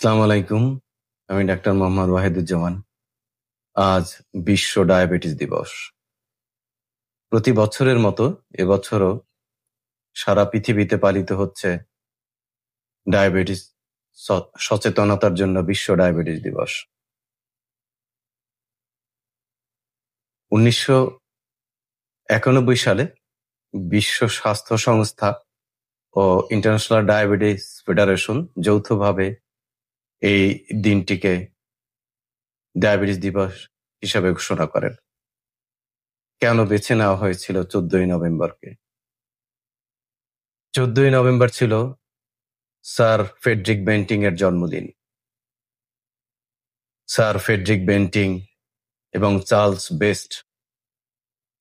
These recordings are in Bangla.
আসসালামু আলাইকুম। আমি ডাক্তার মোহাম্মদ ওয়াহিদুজ্জামান। আজ বিশ্ব ডায়াবেটিস দিবস। প্রতি বছরের মতো এবছরও সারা পৃথিবীতে পালিত হচ্ছে ডায়াবেটিস সচেতনতার জন্য বিশ্ব ডায়াবেটিস দিবস। ১৯৯১ সালে বিশ্ব স্বাস্থ্য সংস্থা ও ইন্টারন্যাশনাল ডায়াবেটিস ফেডারেশন যৌথভাবে এই দিনটিকে ডায়াবেটিস দিবস হিসাবে ঘোষণা করেন। কেন বেছে নেওয়া হয়েছিল ১৪ই নভেম্বরকে? ১৪ই নভেম্বর ছিল স্যার ফ্রেডরিক বেন্টিং এর জন্মদিন। স্যার ফ্রেডরিক বেন্টিং এবং চার্লস বেস্ট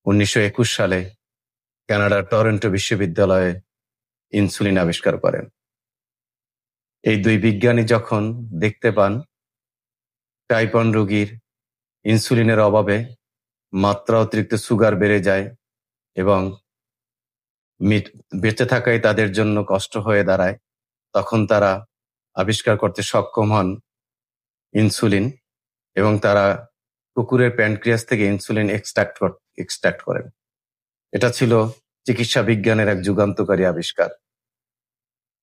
১৯২১ সালে কানাডার টরন্টো বিশ্ববিদ্যালয়ে ইনসুলিন আবিষ্কার করেন। এই দুই বিজ্ঞানী যখন দেখতে পান টাইপ 1 রোগীর ইনসুলিনের অভাবে মাত্রা অতিরিক্ত সুগার বেড়ে যায় এবং বেঁচে থাকাই তাদের জন্য কষ্ট হয়ে দাঁড়ায়, তখন তারা আবিষ্কার করতে সক্ষম হন ইনসুলিন, এবং তারা কুকুরের প্যানক্রিয়াস থেকে ইনসুলিন এক্সট্রাক্ট করেন। এটা ছিল চিকিৎসা বিজ্ঞানের এক যুগান্তকারী আবিষ্কার।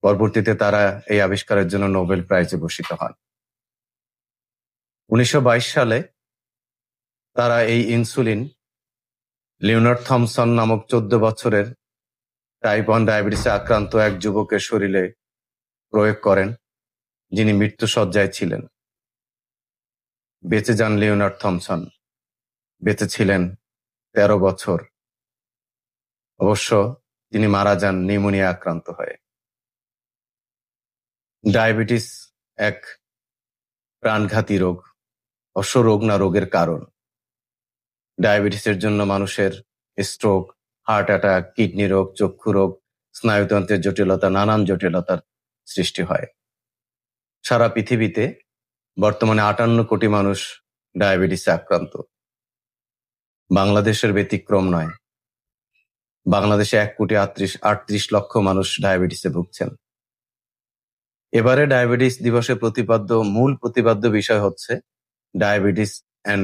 পরবর্তীতে তারা এই আবিষ্কারের জন্য নোবেল প্রাইজে ভূষিত হন। ১৯২২ সালে তারা এই ইনসুলিন লিওনার্ড থমসন নামক ১৪ বছরের টাইপ 1 ডায়াবেটিসে আক্রান্ত এক যুবকের শরীরে প্রয়োগ করেন, যিনি মৃত্যুশয্যায় ছিলেন। বেঁচে যান লিওনার্ড থমসন, বেঁচে ছিলেন ১৩ বছর। অবশ্য তিনি মারা যান নিউমোনিয়া আক্রান্ত হয়ে। ডায়াবেটিস এক প্রাণঘাতী রোগ, অবশ্য রোগ না, রোগের কারণ। ডায়াবেটিসের জন্য মানুষের স্ট্রোক, হার্ট অ্যাটাক, কিডনি রোগ, চক্ষু রোগ, স্নায়ুতন্ত্রের জটিলতা, নানান জটিলতার সৃষ্টি হয়। সারা পৃথিবীতে বর্তমানে ৫৮ কোটি মানুষ ডায়াবেটিসে আক্রান্ত। বাংলাদেশের ব্যতিক্রম নয়। বাংলাদেশে ১,৩৮ লক্ষ মানুষ ডায়াবেটিসে ভুগছেন। এবারে ডায়াবেটিস দিবসের মূল প্রতিপাদ্য বিষয় হচ্ছে ডায়াবেটিস অ্যান্ড